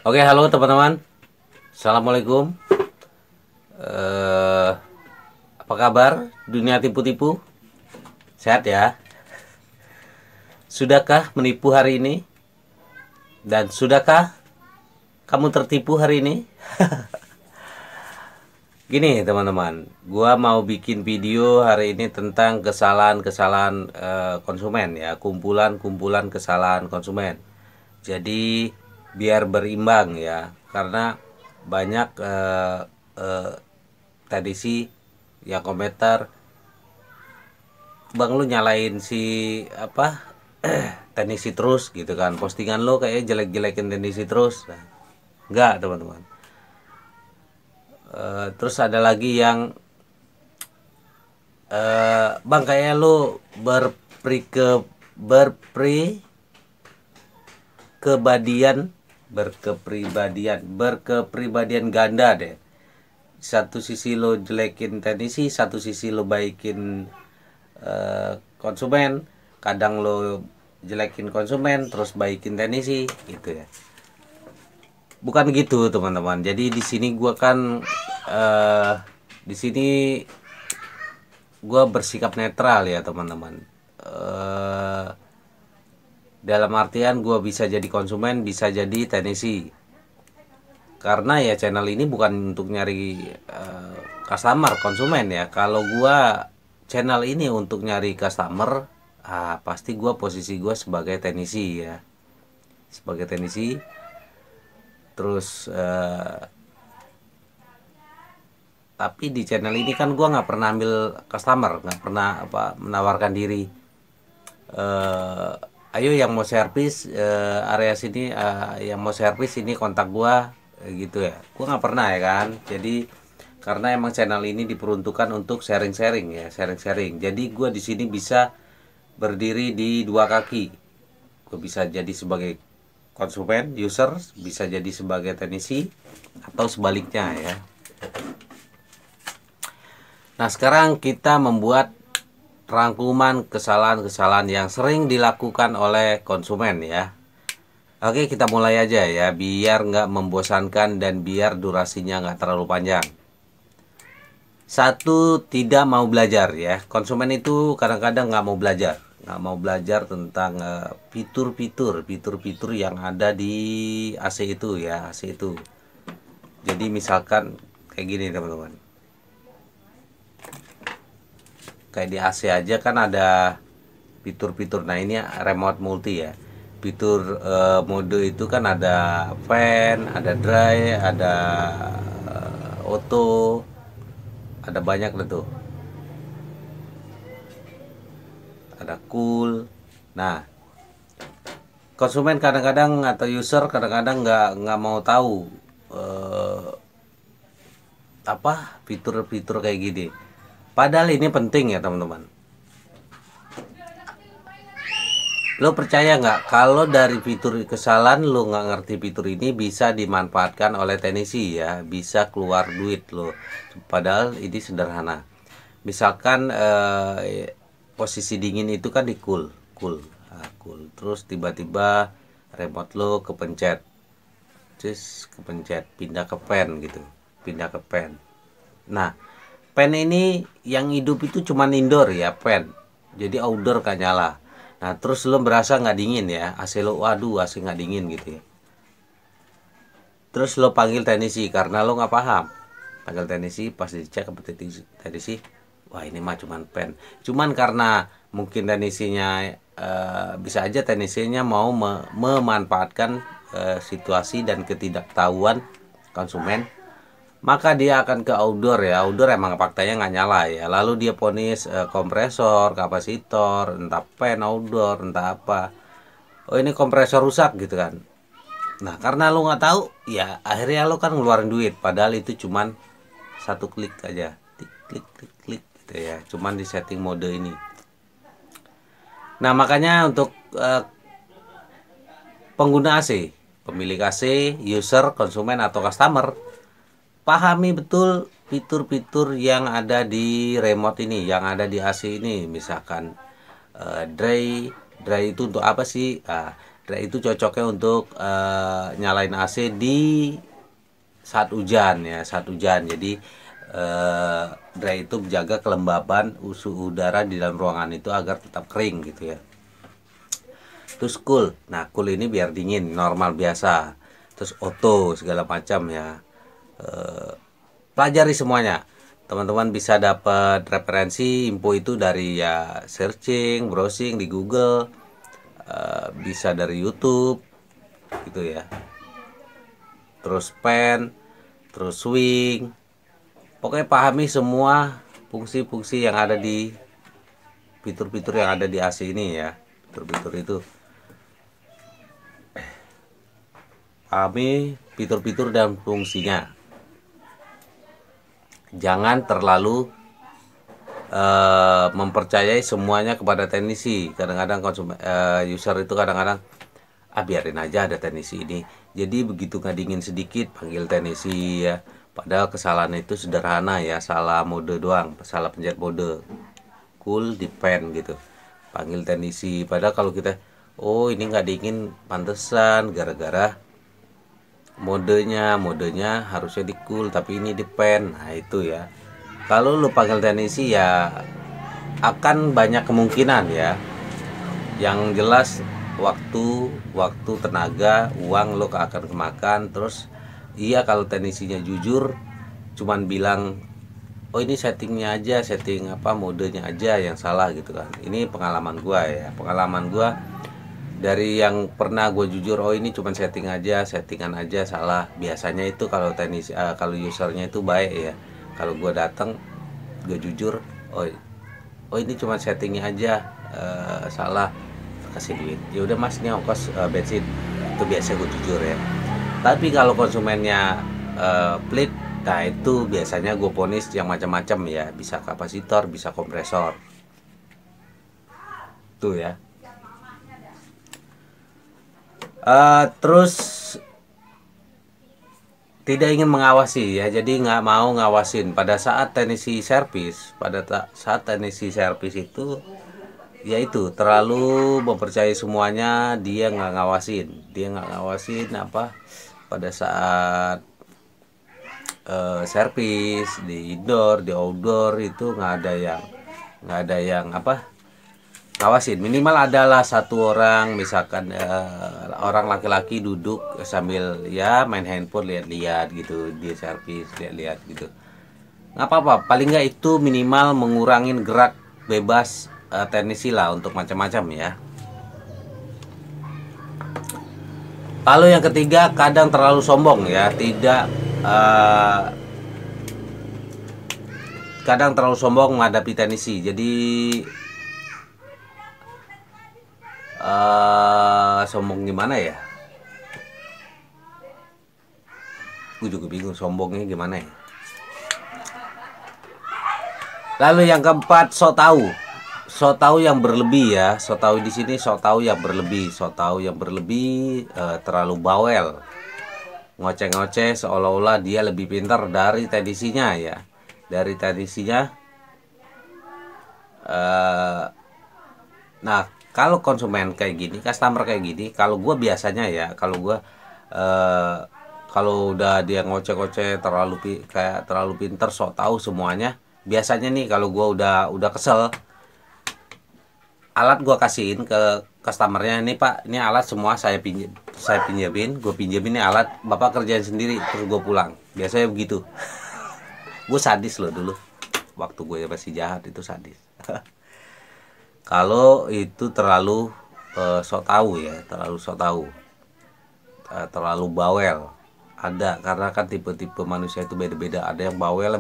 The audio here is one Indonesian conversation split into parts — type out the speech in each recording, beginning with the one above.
Oke, halo teman-teman. Assalamualaikum. Eh, apa kabar? Dunia tipu-tipu? Sehat ya? Sudahkah menipu hari ini? Dan sudahkah kamu tertipu hari ini? Gini teman-teman, gua mau bikin video hari ini tentang kesalahan-kesalahan konsumen ya, kumpulan-kumpulan kesalahan konsumen. Jadi biar berimbang ya, karena banyak tadi sih yang komentar, bang lu nyalain si apa teknisi terus gitu kan, postingan lo kayak jelek-jelekin teknisi terus. Nah, enggak teman-teman. Terus ada lagi yang bang kayak lu berkepribadian ganda deh. Satu sisi lo jelekin teknisi, satu sisi lo baikin konsumen. Kadang lo jelekin konsumen terus baikin teknisi gitu ya. Bukan gitu teman-teman. Jadi di sini gua kan di sini gua bersikap netral ya teman-teman. Dalam artian gue bisa jadi konsumen, bisa jadi teknisi. Karena ya channel ini bukan untuk nyari customer, konsumen ya. Kalau gue channel ini untuk nyari customer, pasti gue posisi gue sebagai teknisi ya, sebagai teknisi. Terus tapi di channel ini kan gue nggak pernah ambil customer, nggak pernah menawarkan diri. Ayo yang mau servis area sini, yang mau servis ini kontak gua gitu ya. Gua nggak pernah ya kan. Jadi karena emang channel ini diperuntukkan untuk sharing-sharing ya, sharing-sharing. Jadi gua di sini bisa berdiri di dua kaki. Gua bisa jadi sebagai konsumen, user, bisa jadi sebagai teknisi atau sebaliknya ya. Nah, sekarang kita membuat rangkuman kesalahan-kesalahan yang sering dilakukan oleh konsumen ya. Oke, kita mulai aja ya, biar nggak membosankan dan biar durasinya nggak terlalu panjang. Satu, tidak mau belajar ya. Konsumen itu kadang-kadang nggak mau belajar tentang fitur-fitur yang ada di AC itu ya, AC itu. Jadi misalkan kayak gini teman-teman, kayak di AC aja kan ada fitur-fitur. Nah, ini remote multi ya. Fitur mode itu kan ada fan, ada dry, ada auto, ada banyak tuh. Ada cool. Nah, konsumen kadang-kadang atau user kadang-kadang nggak mau tahu fitur-fitur kayak gini. Padahal ini penting ya teman-teman. Lo percaya nggak kalau dari fitur kesalahan lo nggak ngerti fitur ini bisa dimanfaatkan oleh teknisi ya, bisa keluar duit lo. Padahal ini sederhana. Misalkan posisi dingin itu kan di cool. Terus tiba-tiba remote lo kepencet, pindah ke fan gitu, pindah ke fan. Nah, fan ini yang hidup itu cuma indoor ya, fan. Jadi outdoor kan nyala. Nah, terus lo berasa nggak dingin ya, AC lo, waduh AC nggak dingin gitu ya. Terus lo panggil teknisi karena lo nggak paham. Panggil teknisi, pas dicek ke teknisi, wah ini mah cuman fan. Cuman karena mungkin teknisinya bisa aja teknisinya mau memanfaatkan situasi dan ketidaktahuan konsumen, maka dia akan ke outdoor ya. Outdoor emang faktanya nggak nyala ya. Lalu dia ponis kompresor, kapasitor, entah fan outdoor, entah apa. Oh ini kompresor rusak gitu kan. Nah karena lu nggak tahu, ya akhirnya lu kan ngeluarin duit. Padahal itu cuman satu klik aja, klik gitu ya. Cuman di setting mode ini. Nah makanya untuk pengguna AC, pemilik AC, user, konsumen atau customer, pahami betul fitur-fitur yang ada di remote ini, yang ada di AC ini. Misalkan dry itu untuk apa sih? Dry itu cocoknya untuk nyalain AC di saat hujan ya, saat hujan. Jadi dry itu menjaga kelembaban suhu udara di dalam ruangan itu agar tetap kering gitu ya. Terus cool, nah cool ini biar dingin, normal biasa. Terus auto segala macam ya. Pelajari semuanya. Teman-teman bisa dapat referensi info itu dari ya searching, browsing di Google, bisa dari YouTube gitu ya. Terus pen, terus swing. Pokoknya pahami semua fungsi-fungsi yang ada di fitur-fitur yang ada di AC ini ya. Fitur-fitur itu. Pahami fitur-fitur dan fungsinya. Jangan terlalu mempercayai semuanya kepada teknisi. Kadang-kadang user itu kadang-kadang biarin aja ada teknisi ini. Jadi begitu nggak dingin sedikit panggil teknisi ya. Padahal kesalahan itu sederhana ya, salah mode doang, salah pencet mode. Cool di pen gitu. Panggil teknisi. Padahal kalau kita ini nggak dingin pantesan gara-gara modenya harusnya di cool tapi ini di pen. Nah itu ya, kalau lu panggil teknisi ya akan banyak kemungkinan ya, yang jelas waktu tenaga uang lo akan kemakan. Terus iya kalau teknisinya jujur cuman bilang ini settingnya aja, setting modenya aja yang salah gitu kan. Ini pengalaman gua ya, dari yang pernah gue jujur ini cuma settingan aja salah. Biasanya itu kalau kalau usernya itu baik ya, kalau gue datang gue jujur ini cuma settingnya aja salah, kasih duit ya udah mas, ini ongkos bensin. Itu biasa gue jujur ya. Tapi kalau konsumennya pelit, nah itu biasanya gue ponis yang macam-macam ya, bisa kapasitor, bisa kompresor tuh ya. Terus tidak ingin mengawasi ya, jadi nggak mau ngawasin pada saat teknisi servis. Saat teknisi servis itu yaitu terlalu mempercayai semuanya, dia nggak ngawasin pada saat servis di indoor, di outdoor itu nggak ada yang ngawasin. Minimal adalah satu orang, misalkan orang laki-laki duduk sambil ya main handphone, lihat-lihat gitu, dia servis lihat-lihat gitu, nggak apa-apa. Paling nggak itu minimal mengurangin gerak bebas teknisi lah untuk macam-macam ya. Lalu yang ketiga, kadang terlalu sombong ya, kadang terlalu sombong menghadapi teknisi. Jadi sombong gimana ya, gue juga bingung sombongnya gimana ya. Lalu yang keempat, so tahu yang berlebih ya. So tahu di sini, so tahu yang berlebih, terlalu bawel, ngoceh-ngoceh seolah-olah dia lebih pintar dari teknisinya ya, nah kalau konsumen kayak gini, customer kayak gini, kalau gue biasanya ya, kalau udah dia ngoceh-ngoceh terlalu pinter, sok tahu semuanya, biasanya nih kalau gue udah kesel, alat gue kasihin ke customernya, ini pak, ini alat semua saya pinjemin, nih alat, bapak kerjain sendiri terus gue pulang. Biasanya begitu. Gue sadis loh dulu, waktu gue masih jahat itu sadis. Kalau itu terlalu sok tahu ya, terlalu bawel. Ada, karena kan tipe-tipe manusia itu beda-beda. Ada yang bawel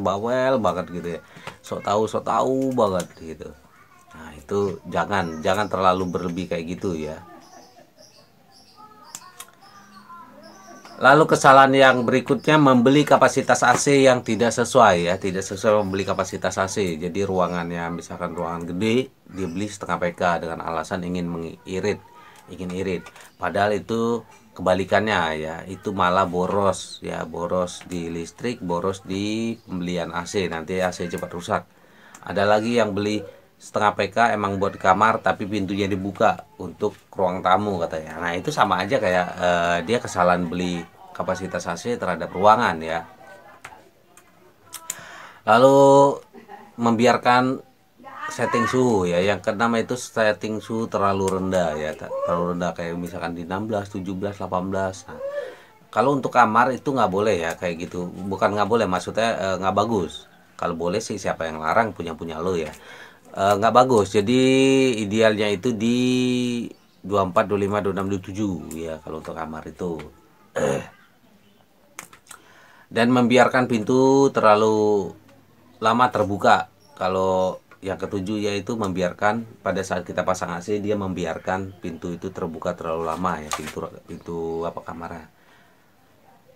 banget gitu ya, sok tahu banget gitu. Nah itu jangan terlalu berlebih kayak gitu ya. Lalu kesalahan yang berikutnya, membeli kapasitas AC yang tidak sesuai ya, membeli kapasitas AC. Jadi ruangannya, misalkan ruangan gede, dibeli setengah PK dengan alasan ingin irit. Padahal itu kebalikannya ya, itu malah boros di listrik, boros di pembelian AC, nanti AC cepat rusak. Ada lagi yang beli setengah PK emang buat kamar tapi pintunya dibuka untuk ruang tamu katanya. Nah itu sama aja kayak dia kesalahan beli kapasitas AC terhadap ruangan ya. Lalu membiarkan setting suhu ya. Yang keenam itu setting suhu terlalu rendah ya. Terlalu rendah kayak misalkan di 16, 17, 18. Nah, kalau untuk kamar itu nggak boleh ya kayak gitu. Bukan nggak boleh, maksudnya nggak bagus. Kalau boleh sih siapa yang larang, punya lo ya. Nggak bagus. Jadi idealnya itu di 24, 25, 26, 27 ya kalau untuk kamar itu. Dan membiarkan pintu terlalu lama terbuka. Kalau yang ketujuh yaitu membiarkan pada saat kita pasang AC dia membiarkan pintu itu terbuka terlalu lama ya, pintu apa kamarnya.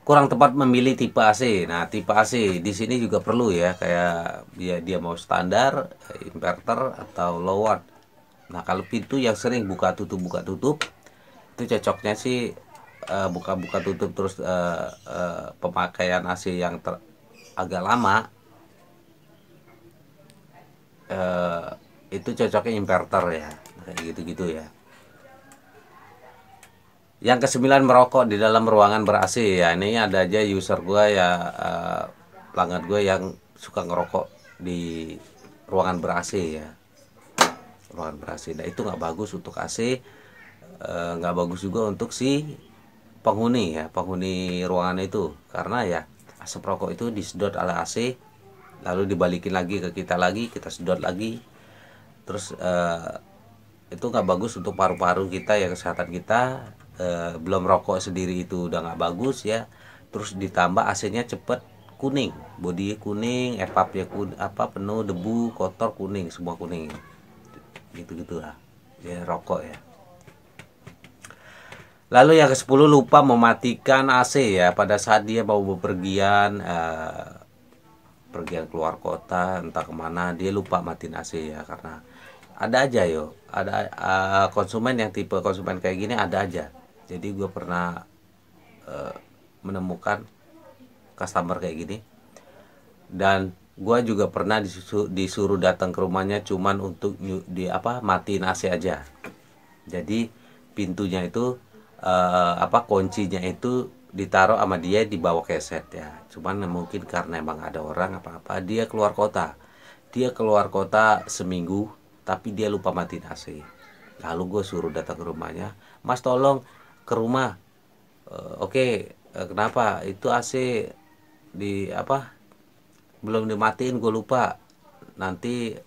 Kurang tepat memilih tipe AC. Nah, tipe AC di sini juga perlu ya, kayak dia mau standar, inverter atau low watt. Nah, kalau pintu yang sering buka tutup itu cocoknya sih buka tutup terus pemakaian AC yang agak lama. Itu cocoknya inverter ya, kayak gitu-gitu ya. Yang kesembilan, merokok di dalam ruangan ber-AC ya. Ini ada aja user gue ya, pelanggan gue yang suka ngerokok di ruangan ber-AC ya, ruangan ber-AC. Nah itu nggak bagus untuk AC, nggak bagus juga untuk si penghuni ya, penghuni ruangan itu, karena ya asap rokok itu disedot oleh AC lalu dibalikin lagi ke kita lagi, kita sedot lagi, terus itu nggak bagus untuk paru-paru kita ya, kesehatan kita. Belum rokok sendiri itu udah nggak bagus ya, terus ditambah AC-nya cepet kuning, bodi kuning, evapnya kuning, apa penuh debu kotor kuning, semua kuning, gitu lah ya rokok ya. Lalu yang ke-10, lupa mematikan AC ya pada saat dia mau bepergian, pergian keluar kota entah kemana, dia lupa matiin AC ya. Karena ada aja ada konsumen yang tipe konsumen kayak gini ada aja. Jadi gue pernah menemukan customer kayak gini, dan gue juga pernah disuruh datang ke rumahnya cuman untuk matiin AC aja. Jadi pintunya itu kuncinya itu ditaruh sama dia di bawah keset ya. Cuman mungkin karena emang ada orang apa-apa, dia keluar kota seminggu tapi dia lupa matiin AC. Lalu gue suruh datang ke rumahnya, "Mas tolong ke rumah." Oke, kenapa? Itu AC belum dimatiin, gue lupa. Nanti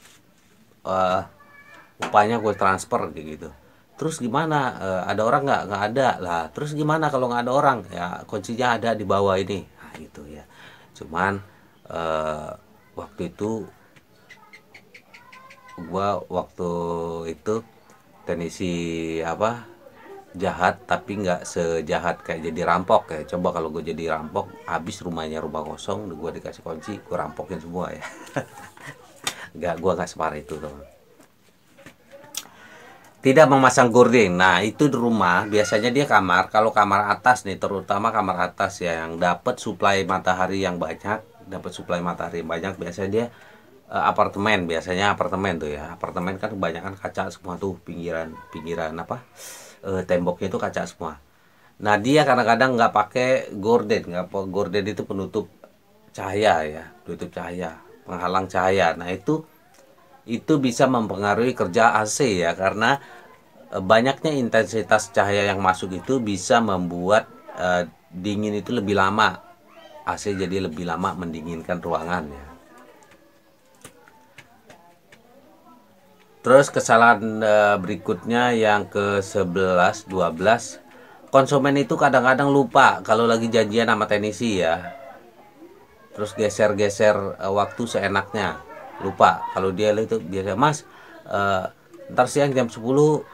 upahnya gue transfer kayak gitu. Terus gimana? Ada orang nggak? Nggak ada lah. Terus gimana kalau nggak ada orang? Ya kuncinya ada di bawah ini. Nah gitu ya. Cuman waktu itu teknisi jahat, tapi nggak sejahat kayak jadi rampok ya. Coba kalau gue jadi rampok, habis rumah kosong, gue dikasih kunci, gue rampokin semua ya. Gue nggak separah itu teman. Tidak memasang gorden. Nah itu di rumah biasanya dia kamar, kalau kamar atas nih, terutama kamar atas ya, yang dapat suplai matahari yang banyak, biasanya dia biasanya apartemen tuh ya. Apartemen kan kebanyakan kaca semua tuh, pinggiran temboknya itu kaca semua. Nah dia kadang-kadang nggak pakai gorden. Gorden itu penutup cahaya ya, penghalang cahaya. Nah itu bisa mempengaruhi kerja AC ya, karena banyaknya intensitas cahaya yang masuk itu bisa membuat dingin itu lebih lama. AC jadi lebih lama mendinginkan ruangan ya. Terus kesalahan berikutnya yang ke-11, 12, konsumen itu kadang-kadang lupa kalau lagi janjian sama teknisi ya. Terus geser-geser waktu seenaknya, lupa. Kalau dia itu biasa, "Mas, ntar siang jam 10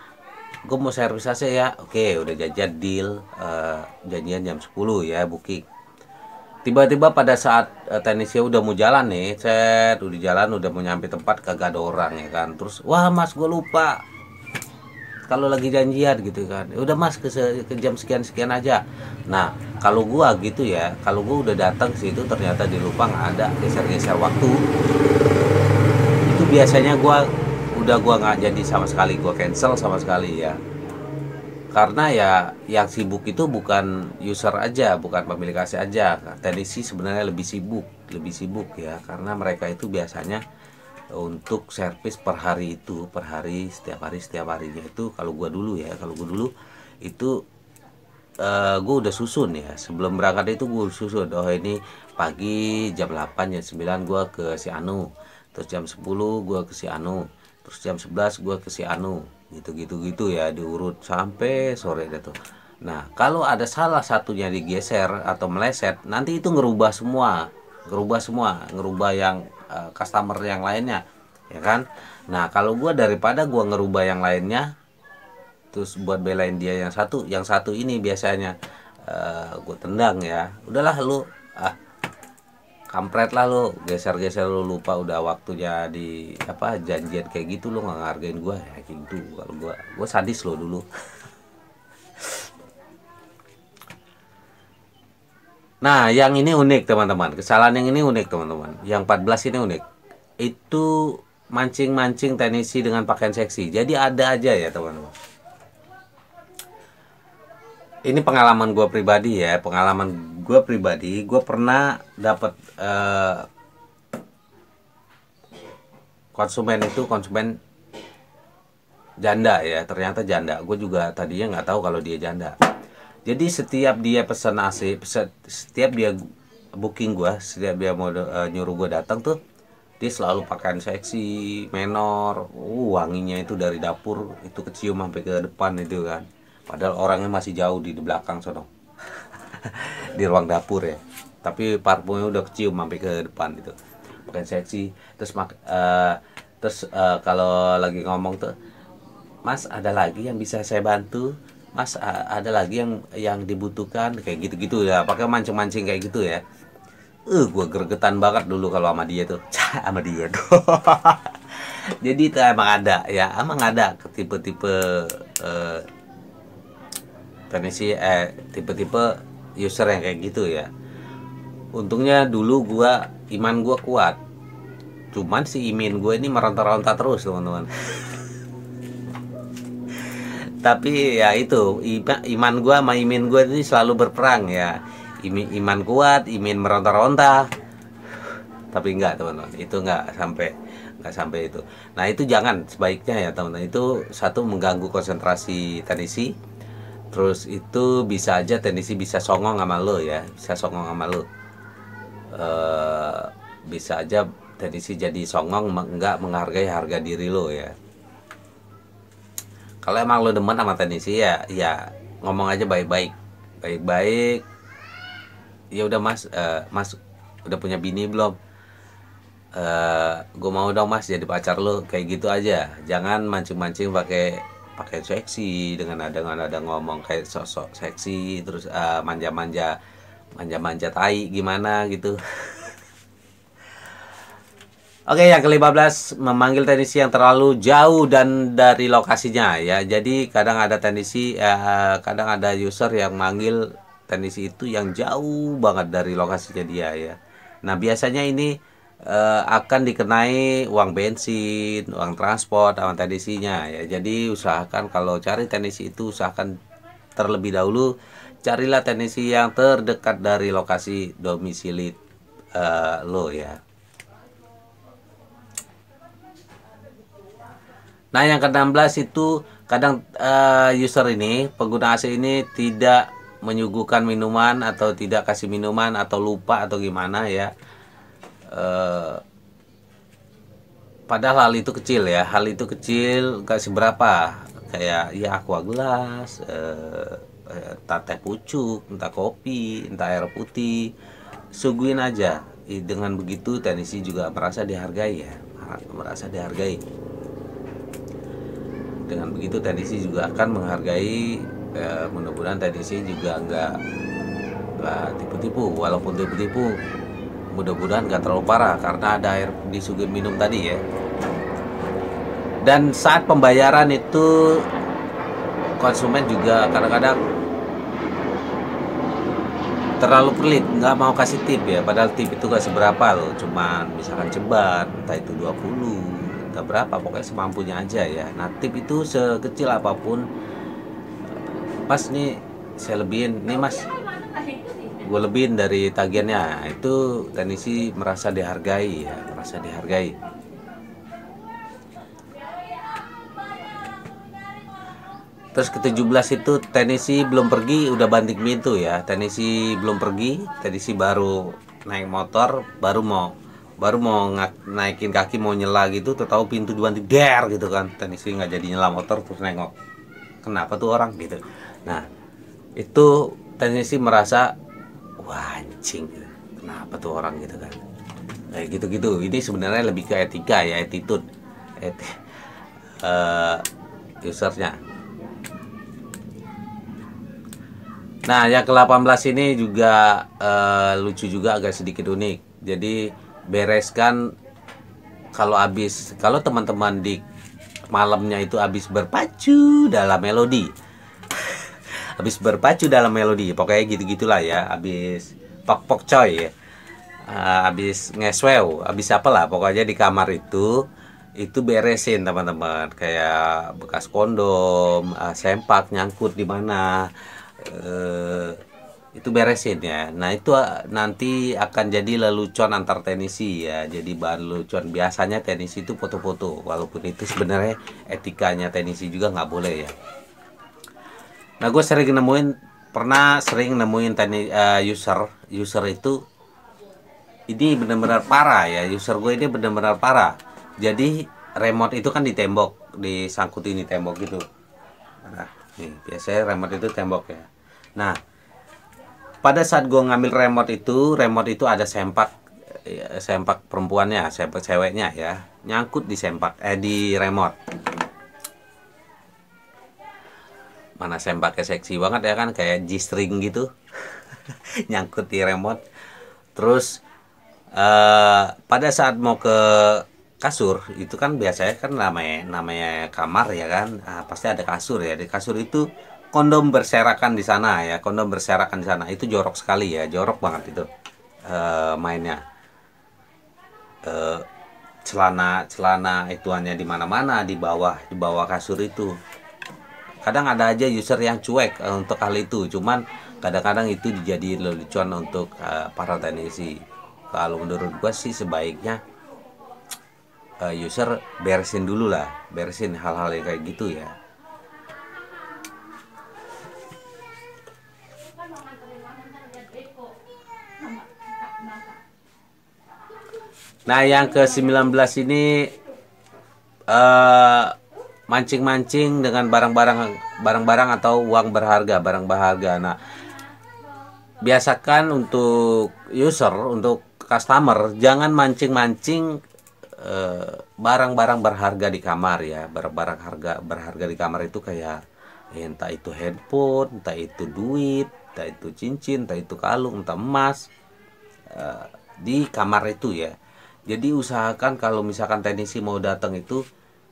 gue mau servis AC ya." Oke, udah janjian deal, janjian jam 10 ya, booking. Tiba-tiba pada saat teknisnya udah mau jalan nih, udah mau nyampe tempat, kagak ada orang ya kan. Terus, "Wah mas, gue lupa kalau lagi janjian," gitu kan. "Udah mas, ke jam sekian aja." Nah kalau gua gitu ya, kalau gua udah datang ke situ ternyata dia lupa, nggak ada, geser-geser waktu, itu biasanya gua udah gua nggak jadi sama sekali, gua cancel sama sekali ya. Karena ya yang sibuk itu bukan user aja, bukan pemilik AC aja. Teknisi sebenarnya lebih sibuk ya, karena mereka itu biasanya untuk servis per hari itu, per hari, setiap harinya itu. Kalau gua dulu ya, kalau gua dulu itu gue udah susun ya, sebelum berangkat itu gue susun, oh ini pagi jam 8 jam 9 gue ke si Anu, terus jam 10 gue ke si Anu, terus jam 11 gue ke si Anu, gitu ya, diurut sampai sore deh tuh. Nah kalau ada salah satunya digeser atau meleset, nanti itu ngerubah yang customer yang lainnya, ya kan. Nah kalau gue, daripada gue ngerubah yang lainnya terus buat belain dia yang satu ini biasanya gue tendang ya, udahlah lu, kampret lah lu, geser-geser lu, lupa udah waktunya di apa janjian kayak gitu, lu nggak ngargain gue ya gitu. Kalau gue sadis lo dulu. Nah yang ini unik teman-teman, kesalahan yang ini unik teman-teman, yang 14 ini unik. Itu mancing-mancing teknisi dengan pakaian seksi, jadi ada aja ya teman-teman. Ini pengalaman gue pribadi ya, gue pernah dapat konsumen janda ya, ternyata janda. Gue juga tadinya nggak tahu kalau dia janda. Jadi setiap dia pesan AC, setiap dia booking gue, setiap dia mau nyuruh gue datang tuh, dia selalu pakaian seksi, menor, wanginya itu dari dapur itu kecium sampai ke depan itu kan. Padahal orangnya masih jauh di belakang sono. Di ruang dapur ya. Tapi parfumnya udah kecium sampai ke depan itu. Pakaian seksi. Terus kalau lagi ngomong tuh, Mas ada lagi yang bisa saya bantu? Mas ada lagi yang dibutuhkan, kayak gitu-gitu ya. Pakai mancing-mancing kayak gitu ya. Gue gregetan banget dulu kalau sama dia tuh. Sama dia tuh. Jadi itu emang ada tipe-tipe teknisi tipe-tipe user yang kayak gitu ya. Untungnya dulu iman gua kuat. Cuman si imin gue ini meronta-ronta terus teman-teman. Tapi ya itu, iman gua sama imin gue ini selalu berperang ya. Iman kuat, imin meronta-ronta. Tapi enggak teman-teman, itu enggak sampai itu. Nah itu jangan, sebaiknya ya teman-teman, itu satu mengganggu konsentrasi teknisi. Terus itu bisa aja teknisi bisa songong sama lo ya, bisa aja teknisi jadi songong, nggak menghargai harga diri lo ya. Kalau emang lo demen sama teknisi ya ngomong aja baik-baik. Ya udah mas, mas udah punya bini belum? Gue mau dong mas jadi pacar lo, kayak gitu aja. Jangan mancing-mancing pakai seksi dengan ada ngomong kayak sosok seksi, terus manja-manja tai gimana gitu. Oke, yang ke-15, memanggil teknisi yang terlalu jauh dan dari lokasinya ya. Jadi kadang ada user yang manggil teknisi itu yang jauh banget dari lokasinya dia ya. Nah biasanya ini akan dikenai uang bensin, uang transport sama teknisinya ya. Jadi usahakan kalau cari teknisi itu, usahakan terlebih dahulu carilah teknisi yang terdekat dari lokasi domisili lo ya. Nah yang ke-16 itu kadang user ini, pengguna AC ini tidak menyuguhkan minuman atau tidak kasih minuman atau lupa atau gimana ya. Padahal hal itu kecil ya, gak seberapa, kayak ya aqua gelas, entah teh pucuk, entah kopi, entah air putih, suguhin aja. Dengan begitu teknisi juga merasa dihargai ya, dengan begitu teknisi juga akan menghargai. Mudah-mudahan teknisi juga nggak tipu-tipu, walaupun tipu-tipu mudah-mudahan nggak terlalu parah karena ada air disuguhin minum tadi ya. Dan saat pembayaran itu konsumen juga kadang-kadang terlalu pelit, nggak mau kasih tip ya, padahal tip itu gak seberapa loh, cuman misalkan ceban, entah itu 20, nggak berapa, pokoknya semampunya aja ya. Nah tip itu sekecil apapun, pas nih saya lebihin nih mas, gue lebihin dari tagihannya. Nah, itu teknisi merasa dihargai ya, merasa dihargai. Terus ke-17 itu teknisi belum pergi udah banting pintu ya. Teknisi belum pergi, teknisi baru naik motor, baru mau naikin kaki mau nyela gitu, tahu pintu dibanting der gitu kan. Teknisi nggak jadi nyela motor, terus nengok, kenapa tuh orang gitu. Nah itu teknisi merasa wah anjing gitu. Kenapa tuh orang gitu kan, kayak gitu-gitu. Ini sebenarnya lebih ke etika ya, attitude eh, usernya. Nah, yang ke-18 ini juga lucu juga, agak sedikit unik. Jadi bereskan kalau teman-teman di malamnya itu habis berpacu dalam melodi. Habis berpacu dalam melodi, pokoknya gitu-gitulah ya. Habis pok-pok coy ya. Habis ngeswew, habis apalah pokoknya di kamar itu beresin teman-teman, kayak bekas kondom, sempak nyangkut di mana, eh, itu beresin ya. Nah itu nanti akan jadi lelucon antar teknisi ya, jadi bahan lelucon. Biasanya teknisi itu foto-foto, walaupun itu sebenarnya etikanya teknisi juga nggak boleh ya. Nah gue sering nemuin user itu, ini benar-benar parah ya. User gue ini benar-benar parah. Jadi remote itu kan di tembok, disangkutin di tembok gitu. Nah, nih biasanya remote itu tembok ya. Nah, pada saat gue ngambil remote itu ada sempak perempuannya, sempak ceweknya ya, nyangkut di remote. Mana sempaknya seksi banget ya kan, kayak G-string gitu. Nyangkut di remote. Terus pada saat mau ke kasur itu kan biasanya kan namanya kamar ya kan, pasti ada kasur ya. Di kasur itu kondom berserakan di sana ya, kondom berserakan di sana. Itu jorok sekali ya, jorok banget itu mainnya. Celana ituannya di mana-mana, di bawah kasur itu. Kadang ada aja user yang cuek untuk hal itu, cuman kadang-kadang itu dijadiin lelucon untuk para teknisi. Kalau menurut gua sih sebaiknya user beresin dulu lah, beresin hal-hal yang kayak gitu ya. Nah yang ke-19 ini mancing-mancing dengan barang-barang atau uang barang berharga. Nah, biasakan untuk customer jangan mancing-mancing barang-barang berharga di kamar ya. Barang-barang berharga di kamar itu kayak entah itu handphone, entah itu duit, entah itu cincin, entah itu kalung, entah emas, di kamar itu ya. Jadi usahakan kalau misalkan teknisi mau datang itu,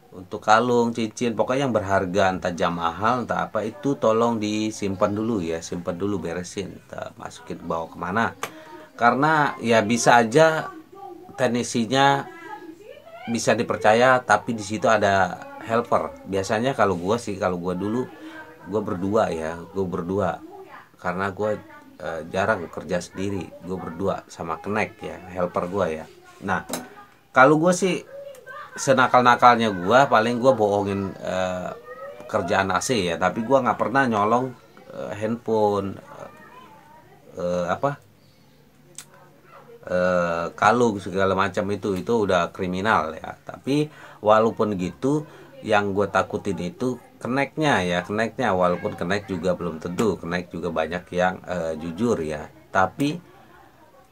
untuk kalung, cincin, pokoknya yang berharga, entah jam mahal, entah apa, itu tolong disimpan dulu ya, simpan dulu, beresin, entah masukin bawa kemana. Karena ya bisa aja teknisinya bisa dipercaya, tapi di situ ada helper. Biasanya kalau gua dulu, gua berdua, karena gua jarang kerja sendiri, gua berdua sama Connect ya, helper gua ya. Nah, kalau gua sih senakal-nakalnya gua paling gua bohongin kerjaan AC ya, tapi gua nggak pernah nyolong handphone, apa kalung segala macam. Itu udah kriminal ya. Tapi walaupun gitu, yang gue takutin itu keneknya, walaupun kenek juga belum tentu, kenek juga banyak yang jujur ya. Tapi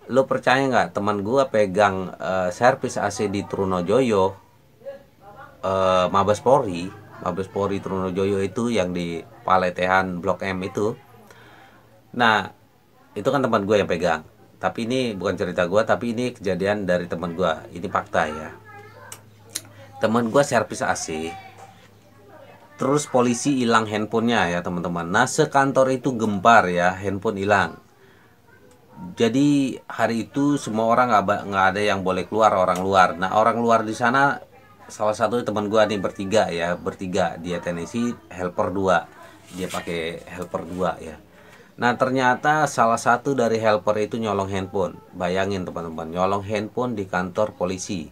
lo percaya nggak, teman gue pegang servis AC di Trunojoyo, Mabes Polri Trunojoyo itu yang di Paletehan Blok M itu. Nah itu kan teman gue yang pegang, tapi ini bukan cerita gue, tapi ini kejadian dari teman gue, ini fakta ya. Teman gue servis AC, terus polisi hilang handphonenya ya teman-teman. Nah sekantor itu gempar ya, handphone hilang. Jadi hari itu semua orang nggak ada yang boleh keluar, orang luar. Nah orang luar di sana salah satu teman gua nih bertiga ya, bertiga dia teknisi, helper 2, dia pakai helper 2 ya. Nah ternyata salah satu dari helper itu nyolong handphone. Bayangin teman-teman, nyolong handphone di kantor polisi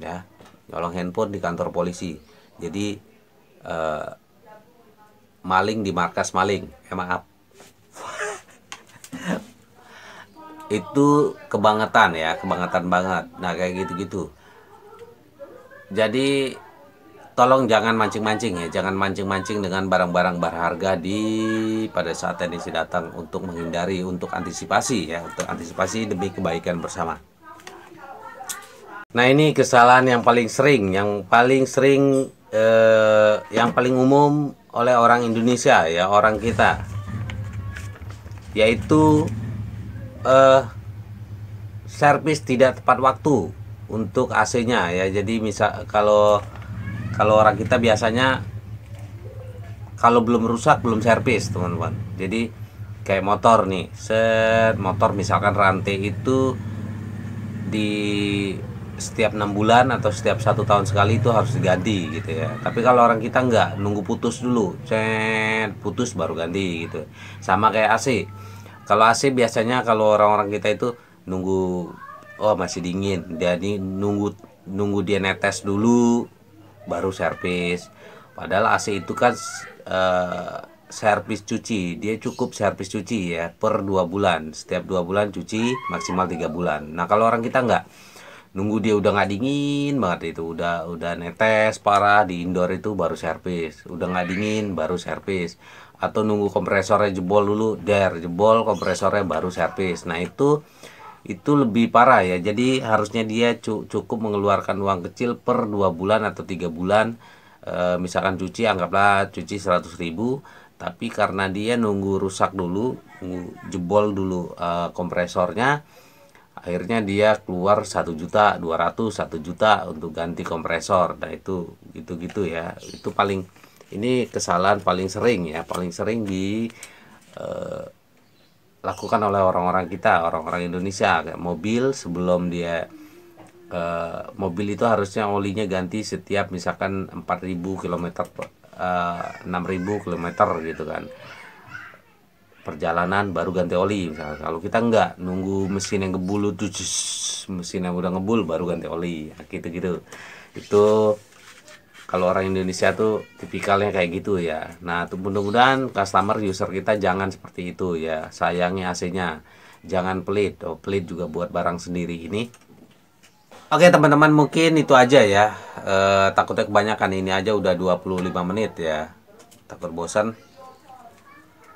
ya, nyolong handphone di kantor polisi. Jadi maling di markas maling, maaf, itu kebangetan ya, kebangetan banget. Nah kayak gitu-gitu. Jadi tolong jangan mancing-mancing ya, jangan mancing-mancing dengan barang-barang berharga di pada saat teknisi datang, untuk menghindari, untuk antisipasi ya, untuk antisipasi demi kebaikan bersama. Nah ini kesalahan yang paling sering, yang paling umum oleh orang Indonesia ya, orang kita, yaitu servis tidak tepat waktu untuk AC-nya ya. Jadi misal kalau orang kita biasanya kalau belum rusak belum servis teman-teman. Jadi kayak motor nih, motor misalkan rantai itu di setiap 6 bulan atau setiap 1 tahun sekali itu harus diganti gitu ya. Tapi kalau orang kita nggak, nunggu putus dulu, putus baru ganti gitu. Sama kayak AC. Kalau AC biasanya kalau orang-orang kita itu nunggu, oh masih dingin, jadi nunggu dia netes dulu baru servis. Padahal AC itu kan servis cuci, dia cukup servis cuci ya per 2 bulan, setiap 2 bulan cuci, maksimal 3 bulan. Nah kalau orang kita nggak, nunggu dia udah nggak dingin banget, itu udah netes parah di indoor itu baru servis, udah nggak dingin baru servis, atau nunggu kompresornya jebol dulu, jebol kompresornya baru servis. Nah itu lebih parah ya. Jadi harusnya dia cukup mengeluarkan uang kecil per 2 bulan atau 3 bulan. Misalkan cuci, anggaplah cuci 100.000, tapi karena dia nunggu rusak dulu, jebol dulu kompresornya, akhirnya dia keluar 1.200.000, 1 juta untuk ganti kompresor. Nah itu gitu ya, itu ini kesalahan paling sering ya, paling sering dilakukan oleh orang-orang kita, orang-orang Indonesia. Kayak mobil, sebelum dia mobil itu harusnya olinya ganti setiap misalkan 4.000 km, 6.000 km gitu kan, perjalanan baru ganti oli misalnya. Kalau kita enggak, nunggu mesin yang ngebul tuh, mesin yang udah ngebul baru ganti oli ya, gitu itu kalau orang Indonesia tuh tipikalnya kayak gitu ya. Nah tuh mudah-mudahan customer user kita jangan seperti itu ya, sayangi AC-nya, jangan pelit. Pelit juga buat barang sendiri ini. Oke teman-teman, mungkin itu aja ya. Takutnya kebanyakan, ini aja udah 25 menit ya, takut bosan.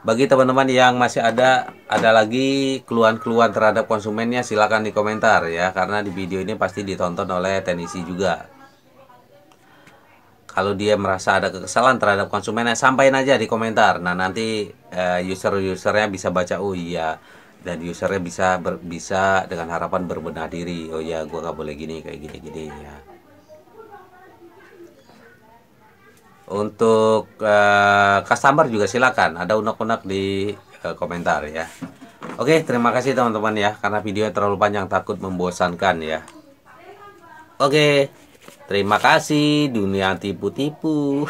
Bagi teman-teman yang masih ada lagi keluhan-keluhan terhadap konsumennya, silahkan di komentar ya, karena di video ini pasti ditonton oleh teknisi juga. Kalau dia merasa ada kesalahan terhadap konsumennya, sampaikan aja di komentar. Nah nanti usernya bisa baca, oh iya, dan usernya bisa dengan harapan berbenah diri. Oh ya, gua nggak boleh gini, kayak gini ya. Untuk customer juga silakan, ada unek-unek di komentar ya. Oke, terima kasih teman-teman ya, karena videonya terlalu panjang takut membosankan ya. Oke, terima kasih dunia tipu-tipu.